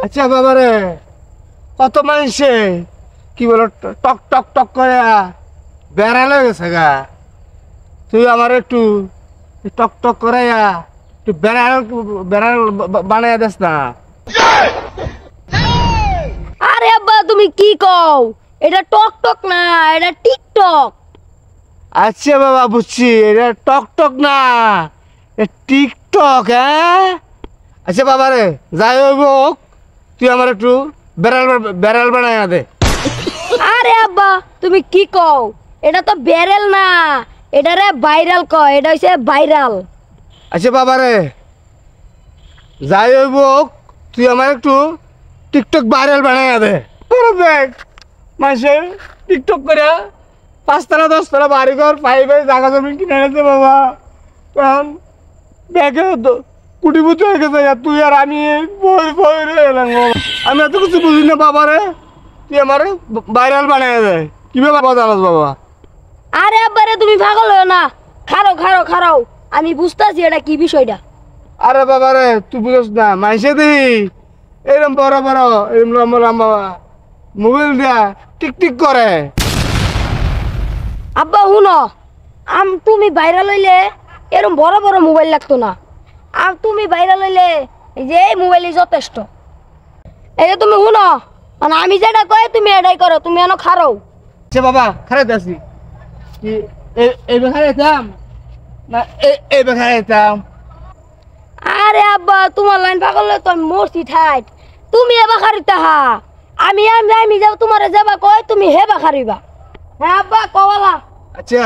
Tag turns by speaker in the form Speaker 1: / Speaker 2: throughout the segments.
Speaker 1: আচ্ছা বাবা রে, কত মানুষে কি বলো টক টক টক করে বেড়ালে গেছে গা, তুই আমার একটু টক টক করে একটু বেড়াল বেড়াল বানাই দিস না।
Speaker 2: আরে আব্বা তুমি কি কও? এটা টক টক না, এটা টিকটক।
Speaker 1: আচ্ছা বাবা বুঝছি, এটা টক টক না, টিকটক। হ্যাঁ আচ্ছা বাবা রে, যাই হইব তুই আমার একটু বেড়াল বেড়াল বানাই দে।
Speaker 2: আরে আব্বা তুমি কি কও? এটা তো বেরেল না, এটা রে ভাইরাল কয়, এটা হইছে ভাইরাল।
Speaker 1: আচ্ছা বাবা রে, যাই হইব তুই আমার একটু টিকটক ভাইরাল বানাই দে। দেখ মাসে টিকটক করে 5 তলা 10 তলা বাড়ি ঘর পাইবে, জায়গা জমি কিনে এনেছে বাবা। কারণ ব্যাগে কুটিপুটি হয়ে গেছে, তুই আর আমি বই বই রে এলাম। আমি এত কিছু বুঝি না বাবা রে, তুই আমার ভাইরাল বানাই দে। কিভাবে বাবা জানাস বাবা?
Speaker 2: আরে আব্বা রে তুমি পাগল হও না, খারো খারো খারাও, আমি বুঝতাছি এটা কি বিষয়টা।
Speaker 1: আরে বাবা রে, তুই বুঝস না, মাইসে দি এরম বড় বড় এরম লম্বা লম্বা মোবাইল দিয়া টিক টিক করে।
Speaker 2: আব্বা শুনো, তুমি ভাইরাল হইলে এরকম বড় বড় মোবাইল লাগতো না। আর তুমি ভাইরাল হইলে এই যে এই মোবাইলই যথেষ্ট। এই যে তুমি শুনো, মানে আমি যেটা কই তুমি এটাই করো, তুমি এনো খারাও।
Speaker 1: আচ্ছা বাবা, খারাইতে আসি কি এইবার খারাইতাম না এইবার খারাইতাম?
Speaker 2: আরে আব্বা তোমার লাইন পাগল হলে তো আমি মরছি ঠাইট, তুমি এবার খারিতে হা। আমি আমি আমি যাব তোমারে যাবা কই, তুমি হেবা খারিবা। হ্যাঁ আব্বা কওয়ালা।
Speaker 1: আচ্ছা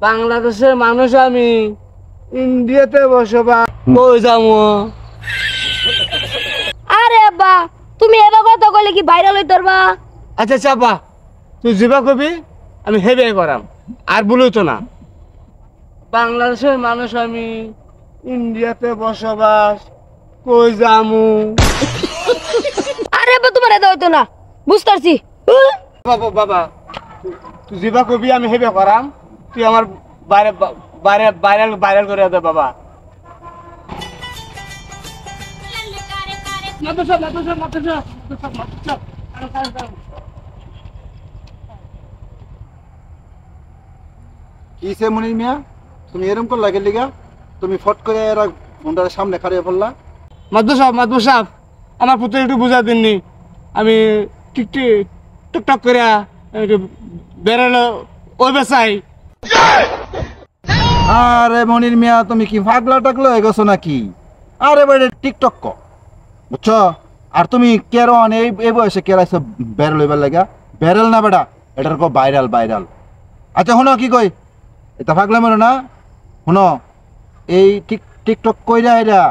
Speaker 1: বাংলাদেশের মানুষ আমি, ইন্ডিয়াতে বসবাস কই যাবো?
Speaker 2: আরে আব্বা তুমি এবার কথা কইলে কি ভাইরাল হইতে পারবা?
Speaker 1: আচ্ছা চাপা, তুই যিবা কবি আমি হেবে করাম, আর বলেও তো না। বাংলাদেশের মানুষ আমি, ইন্ডিয়াতে বসবাস কই যামু?
Speaker 2: আরে আব্বা তোমার এটা হইতো না, বুঝতে পারছি।
Speaker 1: বাবা বাবা, তুই যিবা কবি আমি হেবে করাম, তুই আমার বাইরে বাইরে ভাইরাল ভাইরাল করে দে বাবা।
Speaker 3: কিসে মনির মিয়া, তুমি এরকম করে লাগে লিগা? তুমি ফট করে এরা ফোনটার সামনে খাড়িয়ে পড়লা।
Speaker 1: মাদু সাহেব আমার পুত্র একটু বুঝা দিননি, আমি টিকটিক টুকটাক করে একটু বেড়ালো ওই বেসাই।
Speaker 3: আরে মনির মিয়া, তুমি কি পাগলা টাকলা হয়ে গেছো নাকি? আরে বেড়ে টিকটক ক বুঝছো? আর তুমি কেরন এই বয়সে কেরাইছো বেড়াল হইবার লাগা? বেড়াল না বেটা, এটার কো ভাইরাল ভাইরাল। আচ্ছা শোনো কি কই, এটা পাগলা মেরো না। শোনো, এই টিকটক কইরা এরা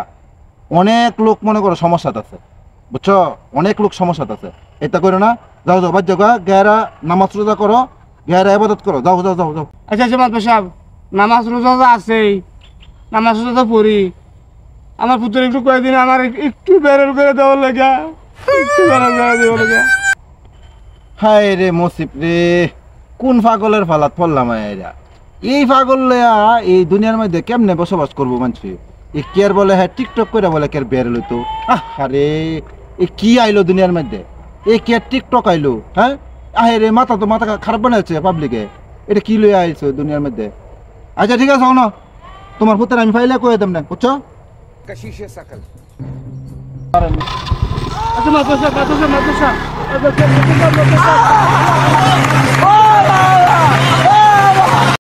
Speaker 3: অনেক লোক মনে করো সমস্যাত আছে, বুঝছো? অনেক লোক সমস্যাত আছে, এটা করো না। যাও যাও বাদ যাও, গেরা নামাজ রোজা করো, গেরা ইবাদত করো, যাও যাও যাও যাও।
Speaker 1: আচ্ছা আচ্ছা মাদু সাহেব, নামাজ রোজা তো আছেই, নামাজ রোজা তো পড়ি। আমার পুত্র একটু কয়েকদিন আমার একটু বেড়াল করে দেওয়ার লাগা, একটু বেড়াল করে দেওয়ার লাগা।
Speaker 3: হায় রে মসিব রে, কোন পাগলের ফালাত পড়লাম এরা? এই পাগল লয়া এই দুনিয়ার মধ্যে কেমনে বসবাস করবো মানুষ? এই কেয়ার বলে হ্যাঁ টিকটক করে বলে কেয়ার বের লইতো। আরে এ কি আইলো দুনিয়ার মধ্যে? এই কেয়ার টিকটক আইলো? হ্যাঁ আহে রে, মাথা তো মাথা খারাপ বানাচ্ছে পাবলিকে। এটা কি লইয়া আইছো দুনিয়ার মধ্যে? আচ্ছা ঠিক আছে শোনো, তোমার পুত্র আমি ফাইলে কয়ে দেব না, বুঝছো?
Speaker 1: আচ্ছা মাদু সাহেব